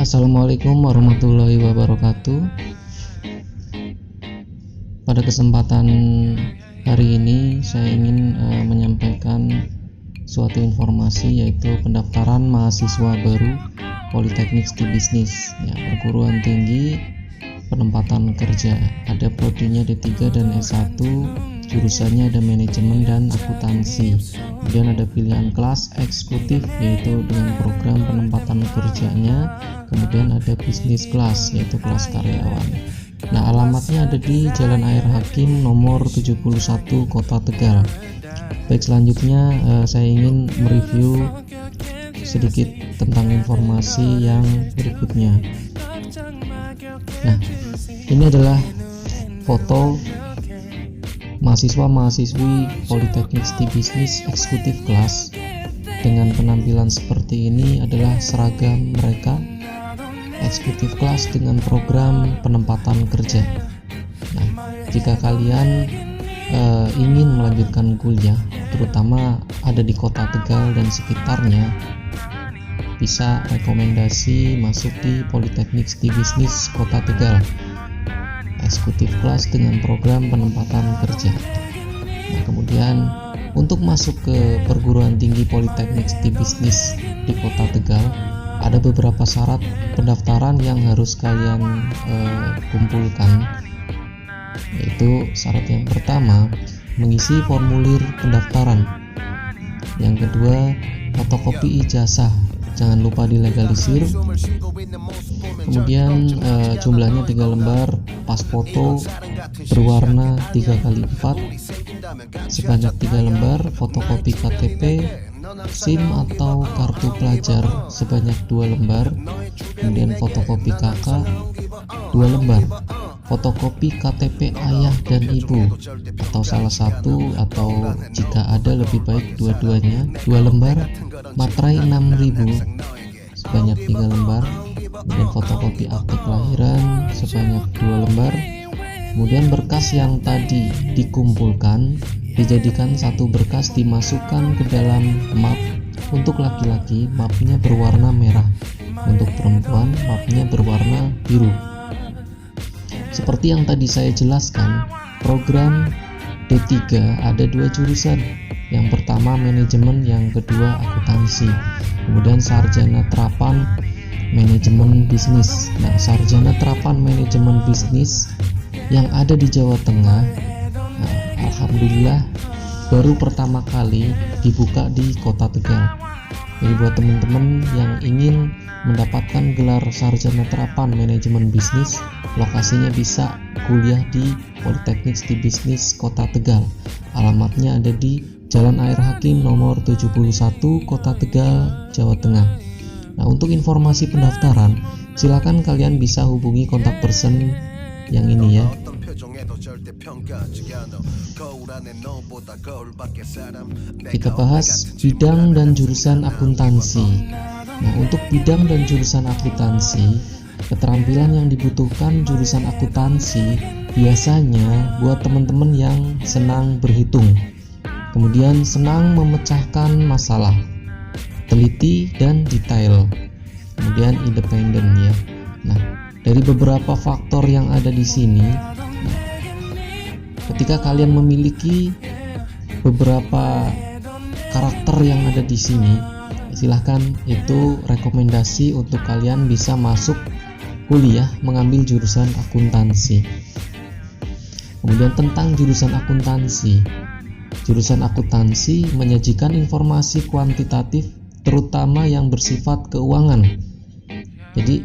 Assalamualaikum warahmatullahi wabarakatuh. Pada kesempatan hari ini saya ingin menyampaikan suatu informasi, yaitu pendaftaran mahasiswa baru Politeknik Studi Bisnis perguruan tinggi penempatan kerja. Ada prodinya D3 dan S1, jurusannya ada manajemen dan akuntansi. Kemudian ada pilihan kelas eksekutif, yaitu dengan program penempatan kerjanya. Kemudian ada bisnis kelas, yaitu kelas karyawan. Nah, alamatnya ada di Jalan Air Hakim nomor 71 Kota Tegal. Baik, selanjutnya saya ingin mereview sedikit tentang informasi yang berikutnya. Nah, ini adalah foto mahasiswa-mahasiswi Politeknik Studi Bisnis eksekutif kelas. Dengan penampilan seperti ini adalah seragam mereka, eksekutif kelas dengan program penempatan kerja. Nah, jika kalian ingin melanjutkan kuliah, terutama ada di Kota Tegal dan sekitarnya, bisa rekomendasi masuk di Politeknik Studi Bisnis Kota Tegal, eksekutif kelas dengan program penempatan kerja. Nah, kemudian untuk masuk ke perguruan tinggi Politeknik Studi Bisnis di Kota Tegal, ada beberapa syarat pendaftaran yang harus kalian kumpulkan, yaitu syarat yang pertama, mengisi formulir pendaftaran. Yang kedua, fotokopi ijazah, jangan lupa dilegalisir. Kemudian jumlahnya 3 lembar, pas foto berwarna 3x4 sebanyak 3 lembar, fotokopi KTP, SIM atau kartu pelajar sebanyak 2 lembar, kemudian fotokopi KK 2 lembar, fotokopi KTP ayah dan ibu atau salah satu, atau jika ada lebih baik dua-duanya 2 lembar, materai 6.000 sebanyak 3 lembar, kemudian fotokopi akte kelahiran sebanyak 2 lembar. Kemudian berkas yang tadi dikumpulkan dijadikan satu berkas, dimasukkan ke dalam map. Untuk laki-laki mapnya berwarna merah, untuk perempuan mapnya berwarna biru. Seperti yang tadi saya jelaskan, program D3 ada 2 jurusan. Yang pertama manajemen, yang kedua akuntansi. Kemudian sarjana terapan manajemen bisnis. Nah, sarjana terapan manajemen bisnis yang ada di Jawa Tengah, nah, alhamdulillah baru pertama kali dibuka di Kota Tegal. Jadi buat teman-teman yang ingin mendapatkan gelar sarjana terapan manajemen bisnis, lokasinya bisa kuliah di Politeknik Studi Bisnis Kota Tegal. Alamatnya ada di Jalan Air Hakim nomor 71 Kota Tegal, Jawa Tengah. Nah, untuk informasi pendaftaran, silakan kalian bisa hubungi kontak person yang ini ya. Kita bahas bidang dan jurusan akuntansi. Nah, untuk bidang dan jurusan akuntansi, keterampilan yang dibutuhkan jurusan akuntansi biasanya buat teman-teman yang senang berhitung, kemudian senang memecahkan masalah, teliti dan detail, kemudian independen ya. Nah, dari beberapa faktor yang ada di sini, ketika kalian memiliki beberapa karakter yang ada di sini, silahkan, itu rekomendasi untuk kalian bisa masuk kuliah mengambil jurusan akuntansi. Kemudian tentang jurusan akuntansi, menyajikan informasi kuantitatif terutama yang bersifat keuangan. Jadi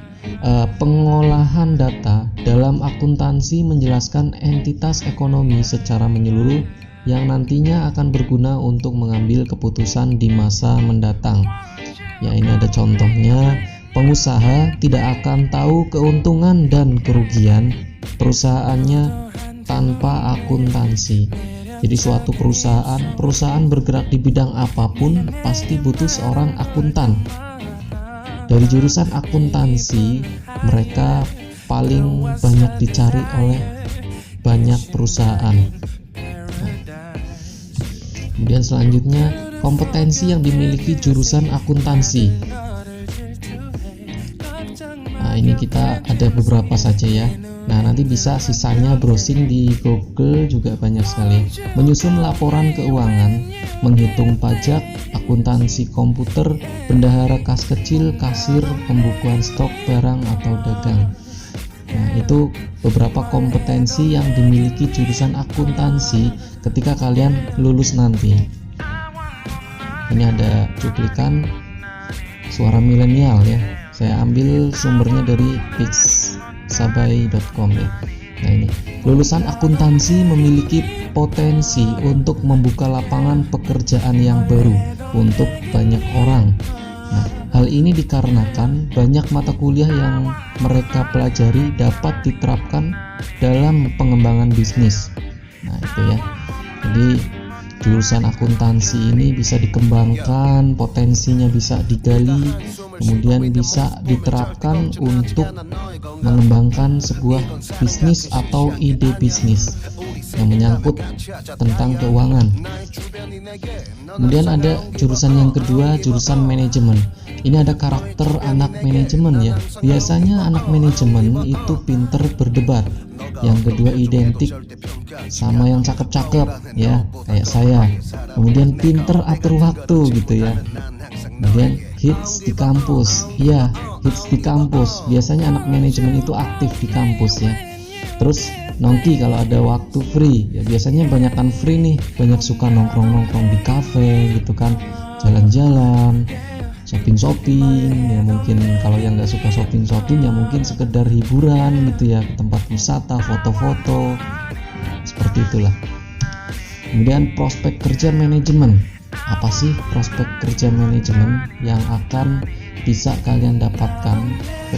pengolahan data dalam akuntansi menjelaskan entitas ekonomi secara menyeluruh yang nantinya akan berguna untuk mengambil keputusan di masa mendatang. Ya, ini ada contohnya. Pengusaha tidak akan tahu keuntungan dan kerugian perusahaannya tanpa akuntansi. Jadi suatu perusahaan bergerak di bidang apapun pasti butuh seorang akuntan. Dari jurusan akuntansi, mereka paling banyak dicari oleh banyak perusahaan. Kemudian selanjutnya, kompetensi yang dimiliki jurusan akuntansi. Nah, ini kita ada beberapa saja ya. Nah, nanti bisa sisanya browsing di Google juga banyak sekali. Menyusun laporan keuangan, menghitung pajak, akuntansi komputer, bendahara kas kecil, kasir, pembukuan stok barang atau dagang. Nah, itu beberapa kompetensi yang dimiliki jurusan akuntansi ketika kalian lulus nanti. Ini ada cuplikan suara milenial ya. Saya ambil sumbernya dari pixsabai.com ya. Nah, ini lulusan akuntansi memiliki potensi untuk membuka lapangan pekerjaan yang baru untuk banyak orang. Nah, hal ini dikarenakan banyak mata kuliah yang mereka pelajari dapat diterapkan dalam pengembangan bisnis. Nah, itu ya. Jadi jurusan akuntansi ini bisa dikembangkan, potensinya bisa digali, kemudian bisa diterapkan untuk mengembangkan sebuah bisnis atau ide bisnis yang menyangkut tentang keuangan. Kemudian ada jurusan yang kedua, jurusan manajemen. Ini ada karakter anak manajemen ya. Biasanya anak manajemen itu pinter berdebat. Yang kedua identik sama yang cakep-cakep ya, kayak saya. Kemudian pinter atur waktu gitu ya. Kemudian hits di kampus. Iya, hits di kampus. Biasanya anak manajemen itu aktif di kampus ya. Terus nongki kalau ada waktu free ya, biasanya banyakan free nih, banyak suka nongkrong-nongkrong di kafe gitu kan, jalan-jalan, shopping ya. Mungkin kalau yang nggak suka shopping ya mungkin sekedar hiburan gitu ya, ke tempat wisata, foto-foto, seperti itulah. Kemudian prospek kerja manajemen. Apa sih prospek kerja manajemen yang akan bisa kalian dapatkan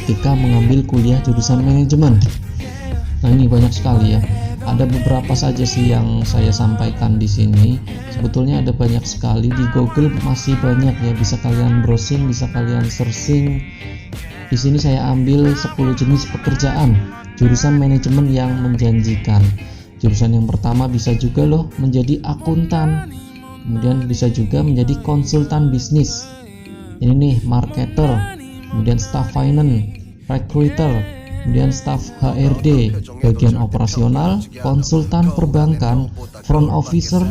ketika mengambil kuliah jurusan manajemen? Nah, ini banyak sekali ya. Ada beberapa saja sih yang saya sampaikan di sini. Sebetulnya ada banyak sekali, di Google masih banyak ya, bisa kalian browsing, bisa kalian searching. Di sini saya ambil 10 jenis pekerjaan jurusan manajemen yang menjanjikan. Jurusan yang pertama bisa juga loh menjadi akuntan. Kemudian bisa juga menjadi konsultan bisnis. Ini nih marketer, kemudian staff finance, recruiter, kemudian staf HRD, bagian operasional, konsultan perbankan, front officer,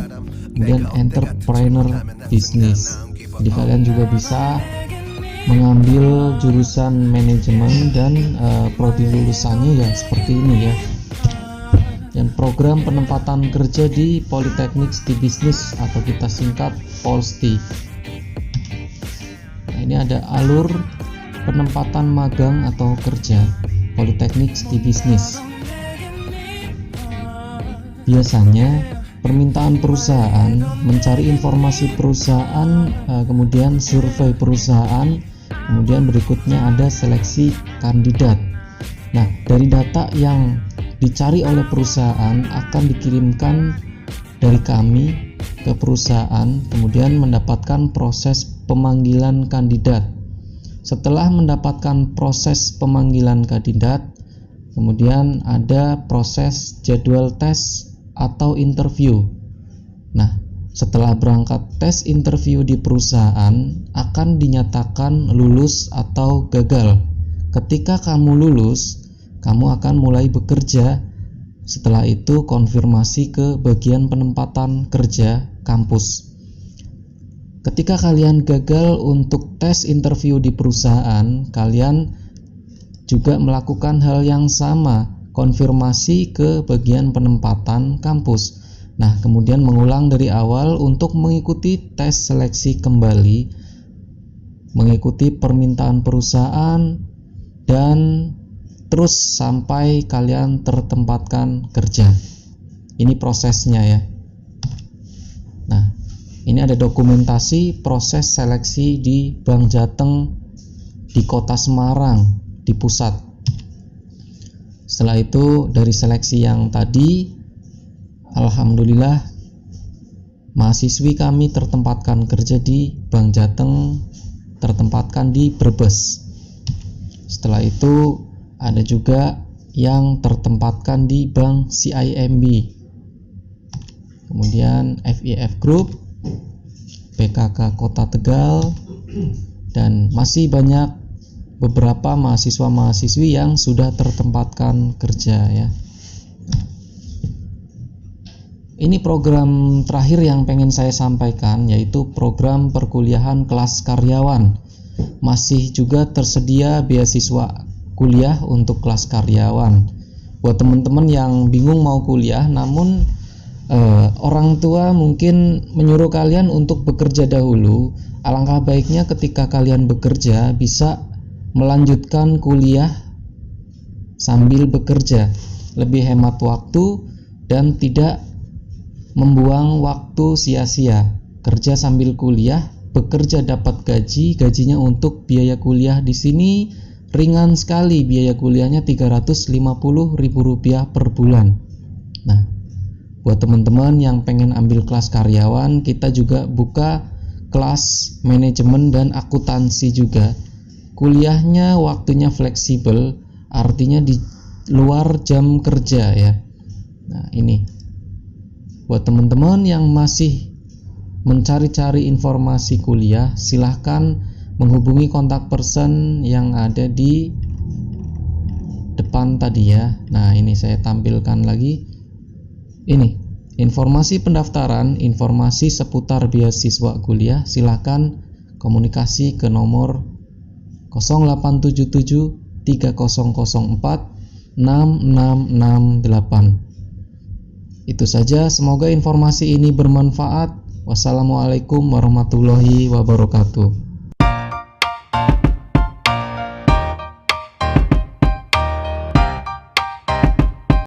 kemudian entrepreneur bisnis. Jadi kalian juga bisa mengambil jurusan manajemen dan prodi lulusannya ya seperti ini ya. Dan program penempatan kerja di Politeknik Studi Bisnis atau kita singkat Polsti. Nah, ini ada alur penempatan magang atau kerja Politeknik Studi Bisnis. Biasanya permintaan perusahaan, mencari informasi perusahaan, kemudian survei perusahaan, kemudian berikutnya ada seleksi kandidat. Nah, dari data yang dicari oleh perusahaan akan dikirimkan dari kami ke perusahaan, kemudian mendapatkan proses pemanggilan kandidat. Setelah mendapatkan proses pemanggilan kandidat, kemudian ada proses jadwal tes atau interview. Nah, setelah berangkat tes interview di perusahaan akan dinyatakan lulus atau gagal. Ketika kamu lulus, kamu akan mulai bekerja. Setelah itu konfirmasi ke bagian penempatan kerja kampus. Ketika kalian gagal untuk tes interview di perusahaan, kalian juga melakukan hal yang sama, konfirmasi ke bagian penempatan kampus. Nah, kemudian mengulang dari awal untuk mengikuti tes seleksi kembali, mengikuti permintaan perusahaan, dan terus sampai kalian tertempatkan kerja. Ini prosesnya ya. Nah, ini ada dokumentasi proses seleksi di Bank Jateng di Kota Semarang, di pusat. Setelah itu dari seleksi yang tadi, alhamdulillah mahasiswi kami tertempatkan kerja di Bank Jateng, tertempatkan di Brebes. Setelah itu ada juga yang tertempatkan di Bank CIMB, kemudian FIF Group, PKK Kota Tegal, dan masih banyak beberapa mahasiswa-mahasiswi yang sudah tertempatkan kerja ya. Ini program terakhir yang pengen saya sampaikan, yaitu program perkuliahan kelas karyawan. Masih juga tersedia beasiswa kuliah untuk kelas karyawan. Buat teman-teman yang bingung mau kuliah namun orang tua mungkin menyuruh kalian untuk bekerja dahulu, alangkah baiknya ketika kalian bekerja bisa melanjutkan kuliah sambil bekerja, lebih hemat waktu dan tidak membuang waktu sia-sia. Kerja sambil kuliah, bekerja dapat gaji, gajinya untuk biaya kuliah di sini ringan sekali, biaya kuliahnya Rp350.000 per bulan. Nah, buat teman-teman yang pengen ambil kelas karyawan, kita juga buka kelas manajemen dan akuntansi juga. Kuliahnya waktunya fleksibel, artinya di luar jam kerja ya. Nah, ini buat teman-teman yang masih mencari-cari informasi kuliah, silahkan menghubungi kontak person yang ada di depan tadi ya. Nah, ini saya tampilkan lagi. Ini informasi pendaftaran, informasi seputar beasiswa kuliah, silahkan komunikasi ke nomor 0877 3004 6668. Itu saja, semoga informasi ini bermanfaat. Wassalamualaikum warahmatullahi wabarakatuh.